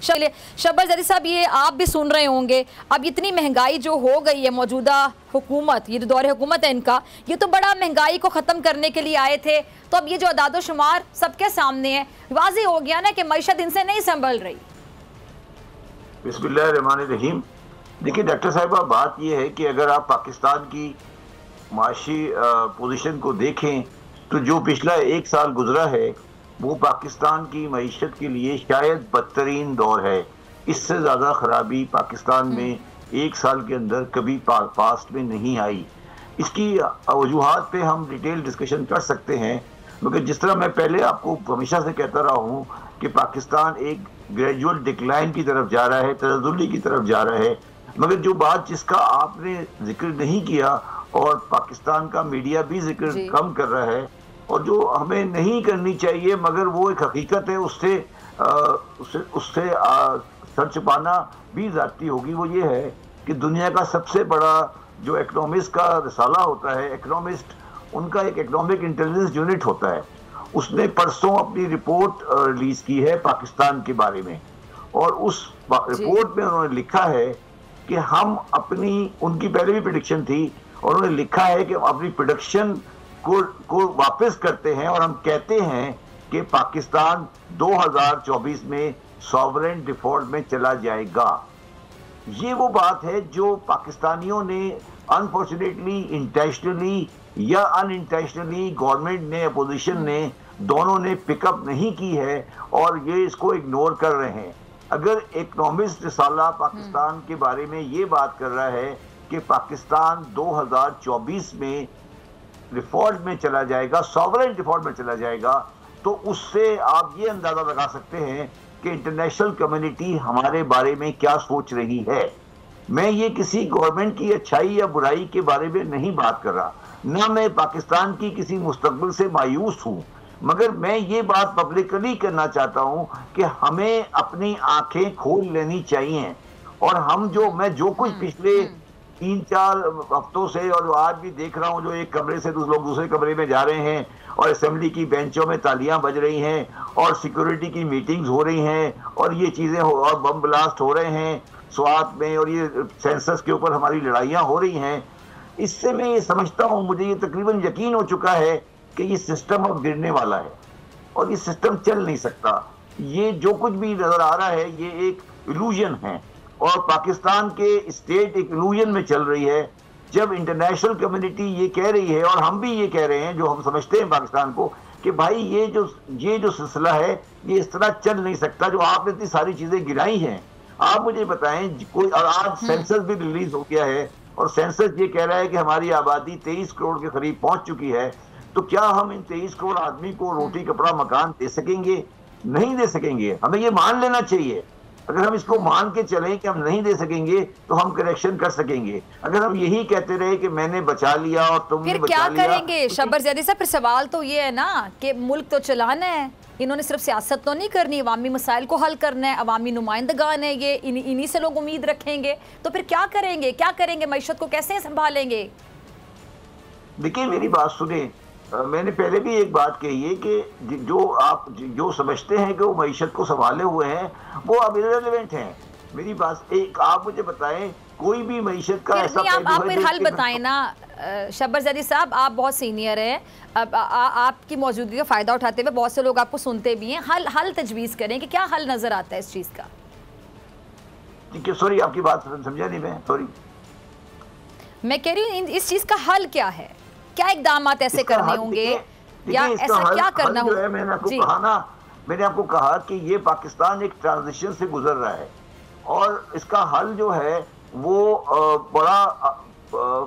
चलिए शब्बर ज़रीद साहब, ये आप भी सुन रहे होंगे, अब इतनी महंगाई जो हो गई है, मौजूदा हुकूमत, ये जो दौरे हुकूमत है इनका, ये तो बड़ा महंगाई को ख़त्म करने के लिए आए थे, तो अब ये जो अदाद शुमार सबके सामने है, वाज़ेह हो गया ना कि मईशत इनसे नहीं संभल रही। बिस्मिल्लाहिर्रहमानिर्रहीम। देखिए डॉक्टर साहिबा, बात यह है कि अगर आप पाकिस्तान की माशी पोजीशन को देखें तो जो पिछला 1 साल गुजरा है वो पाकिस्तान की मईशत के लिए शायद बदतरीन दौर है। इससे ज़्यादा खराबी पाकिस्तान में 1 साल के अंदर कभी पास्ट में नहीं आई। इसकी वजूहात पे हम डिटेल डिस्कशन कर सकते हैं, मगर जिस तरह मैं पहले आपको हमेशा से कहता रहा हूँ कि पाकिस्तान एक ग्रेजुअल डिक्लाइन की तरफ जा रहा है, तनज़्ज़ुली की तरफ जा रहा है। मगर जो बात जिसका आपने जिक्र नहीं किया और पाकिस्तान का मीडिया भी जिक्र कम कर रहा है, और जो हमें नहीं करनी चाहिए मगर वो एक हकीकत है, उससे सर छुपाना भी ज़्यादती होगी, वो ये है कि दुनिया का सबसे बड़ा जो इकोनॉमिस्ट का रिसाला होता है, इकोनॉमिस्ट, उनका एक इकोनॉमिक इंटेलिजेंस यूनिट होता है, उसने परसों अपनी रिपोर्ट रिलीज की है पाकिस्तान के बारे में, और उस रिपोर्ट में उन्होंने लिखा है कि हम अपनी, उनकी पहले भी प्रेडिक्शन थी, और उन्होंने लिखा है कि अपनी प्रोडक्शन को वापस करते हैं और हम कहते हैं कि पाकिस्तान 2024 में सॉवरेन डिफॉल्ट में चला जाएगा। ये वो बात है जो पाकिस्तानियों ने अनफॉर्चुनेटली, इंटेंशनली या अनइंटेंशनली, गवर्नमेंट ने, अपोजिशन ने, दोनों ने पिकअप नहीं की है और ये इसको इग्नोर कर रहे हैं। अगर इकोनॉमिस्ट रिसाला पाकिस्तान के बारे में ये बात कर रहा है कि पाकिस्तान 2024 में डिफॉल्ट में चला जाएगा, सॉवरेन डिफॉल्ट में चला जाएगा, तो उससे आप ये अंदाजा लगा सकते हैं कि इंटरनेशनल कम्युनिटी हमारे बारे में क्या सोच रही है। मैं ये किसी गवर्नमेंट की अच्छाई या बुराई के बारे में नहीं बात कर रहा, ना मैं पाकिस्तान की किसी मुस्तकबिल से मायूस हूँ, मगर मैं ये बात पब्लिकली करना चाहता हूँ कि हमें अपनी आंखें खोल लेनी चाहिए। और हम मैं जो कुछ पिछले 3-4 हफ्तों से और आज भी देख रहा हूँ, जो एक कमरे से लोग दूसरे कमरे में जा रहे हैं और असेंबली की बेंचों में तालियां बज रही हैं और सिक्योरिटी की मीटिंग्स हो रही हैं और ये चीज़ें और बम ब्लास्ट हो रहे हैं स्वात में, और ये सेंसस के ऊपर हमारी लड़ाइयाँ हो रही हैं, इससे मैं ये समझता हूँ, मुझे ये तकरीबन यकीन हो चुका है कि ये सिस्टम अब गिरने वाला है और ये सिस्टम चल नहीं सकता। ये जो कुछ भी नज़र आ रहा है ये एक इल्यूजन है, और पाकिस्तान के स्टेट एक इल्यूजन में चल रही है। जब इंटरनेशनल कम्युनिटी ये कह रही है और हम भी ये कह रहे हैं, जो हम समझते हैं पाकिस्तान को, कि भाई ये जो सिलसिला है ये इस तरह चल नहीं सकता, जो आपने इतनी सारी चीज़ें गिराई हैं। आप मुझे बताएं, कोई, और आज सेंसस भी रिलीज हो गया है और सेंसस ये कह रहा है कि हमारी आबादी 23 करोड़ के करीब पहुंच चुकी है, तो क्या हम इन 23 करोड़ आदमी को रोटी कपड़ा मकान दे सकेंगे? नहीं दे सकेंगे। हमें ये मान लेना चाहिए। अगर हम इसको मान के चलें कि हम नहीं दे सकेंगे तो हम करेक्शन कर सकेंगे। अगर हम यही कहते रहे कि मैंने बचा लिया और तुमने बचा लिया, क्या करेंगे? शब्बर ज़रीद साहब, फिर सवाल तो ये है ना कि मुल्क तो चलाना है, इन्होंने सिर्फ सियासत तो नहीं करनी, अवामी मसाइल को हल करना है, अवामी नुमाइंदगान है ये, इन्हीं से लोग उम्मीद रखेंगे, तो फिर क्या करेंगे? क्या करेंगे? मईशत को कैसे संभालेंगे? देखिए मेरी बात सुने, मैंने पहले भी एक बात कही है कि जो आप जो समझते हैं कि वो मईशत को संभाले हुए हैं वो अब इररिलेवेंट हैं। मेरी बात एक, आप मुझे बताएं कोई भी मईशत का ऐसा आप फिर हल बताएं ना शब्बर ज़रीद साहब, आप बहुत सीनियर हैं, अब आपकी मौजूदगी का फ़ायदा उठाते हुए बहुत से लोग आपको सुनते भी हैं, हल तजवीज़ करें कि क्या हल नज़र आता है इस चीज़ का? ठीक है, सॉरी आपकी बात समझा नहीं मैं, सॉरी। मैं कह रही हूँ इस चीज़ का हल क्या है? क्या इकदाम ऐसे करने होंगे या ऐसा क्या करना होगा? मैंने आपको कहा कि ये पाकिस्तान एक ट्रांजिशन से गुजर रहा है और इसका हल जो है वो बड़ा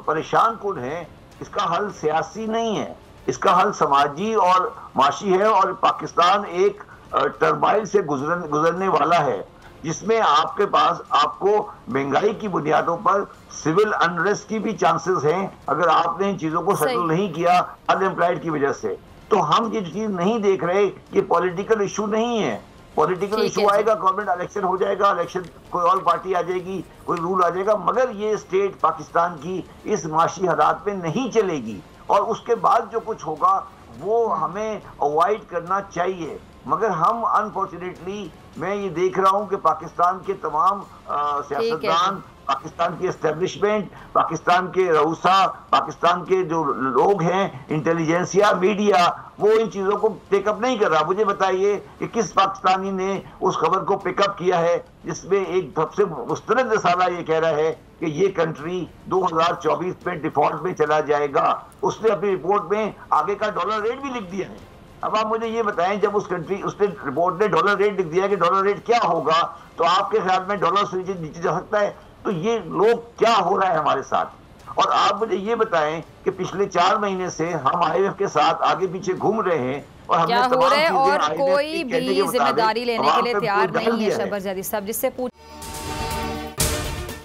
परेशान कुन है। इसका हल सियासी नहीं है, इसका हल समाजी और माशी है, और पाकिस्तान एक टर्माइल से गुजरने वाला है जिसमें आपके पास आपको महंगाई की बुनियादों पर सिविल अनरेस्ट की भी चांसेस हैं अगर आपने इन चीजों को सेटल नहीं किया अनएम्प्लॉयड की वजह से। तो हम ये चीज नहीं देख रहे, ये पॉलिटिकल इशू नहीं है। पॉलिटिकल इशू आएगा, गवर्नमेंट इलेक्शन हो जाएगा, इलेक्शन कोई और पार्टी आ जाएगी, कोई रूल आ जाएगा, मगर ये स्टेट पाकिस्तान की इस माशी हालात में नहीं चलेगी और उसके बाद जो कुछ होगा वो हमें अवॉइड करना चाहिए। मगर हम अनफॉर्चुनेटली मैं ये देख रहा हूं कि पाकिस्तान के तमाम सियासतदान, पाकिस्तान की एस्टेब्लिशमेंट, पाकिस्तान के रऊसा, पाकिस्तान के जो लोग हैं, इंटेलिजेंसिया, मीडिया, वो इन चीज़ों को टेकअप नहीं कर रहा। मुझे बताइए कि किस पाकिस्तानी ने उस खबर को पिकअप किया है जिसमें एक सबसे मुस्तनद रसाला ये कह रहा है कि ये कंट्री 2024 में डिफॉल्ट में चला जाएगा। उसने अपनी रिपोर्ट में आगे का डॉलर रेट भी लिख दिया है। अब आप मुझे ये बताएं, जब उसने रिपोर्ट ने डॉलर रेट लिख दिया कि डॉलर रेट क्या होगा, तो आपके ख्याल में डॉलर से नीचे जा सकता है? तो ये लोग क्या हो रहा है हमारे साथ। और आप मुझे ये बताएं कि पिछले 4 महीने से हम IMF के साथ आगे पीछे घूम रहे हैं और हमने क्या हो रहा है और कोई भी जिम्मेदारी लेने के लिए तैयार नहीं है। शहबाज जैदी साहब, जिससे पूछ,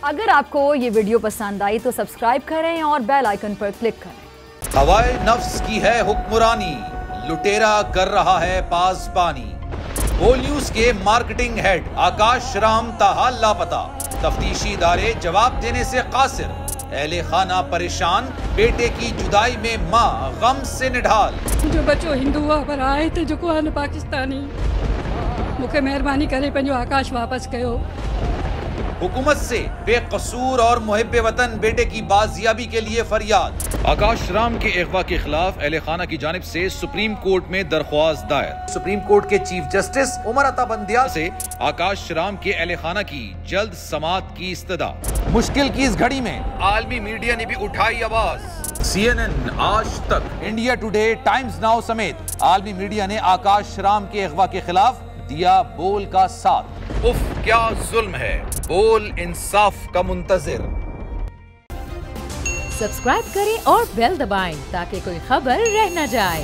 अगर आपको ये वीडियो पसंद आई तो सब्सक्राइब करें और बेल आइकन पर क्लिक करें। हवाए नफ्स की है हुक्मरानी, लुटेरा कर रहा है पासबानी। बोल न्यूज के मार्केटिंग हेड आकाश राम ताहा लापता, तफ्तीशी इदारे जवाब देने से कासिर, अहले खाना परेशान, बेटे की जुदाई में माँ गम से निढाल। जो बच्चो हिंदू पर आए थे जो को पाकिस्तानी, मुझे मेहरबानी करे पंहिंजो आकाश वापस कयो। हुकूमत से बेकसूर और मुहिब्बे वतन बेटे की बाजियाबी के लिए फरियाद। आकाश राम के अगवा के खिलाफ अहले खाना की जानिब से सुप्रीम कोर्ट में दरख्वास्त दायर। सुप्रीम कोर्ट के चीफ जस्टिस उमर अता बंदियाल से आकाश राम के अहले खाना की जल्द समाअत की इस्तदा। मुश्किल की इस घड़ी में आलमी मीडिया ने भी उठाई आवाज। CNN, आज तक, इंडिया टुडे, टाइम्स नाउ समेत आलमी मीडिया ने आकाश राम के अगवा के खिलाफ दिया बोल का साथ। उफ क्या जुल्म है, बोल इंसाफ का मुंतजिर। सब्सक्राइब करें और बेल दबाएं ताकि कोई खबर रह न जाए।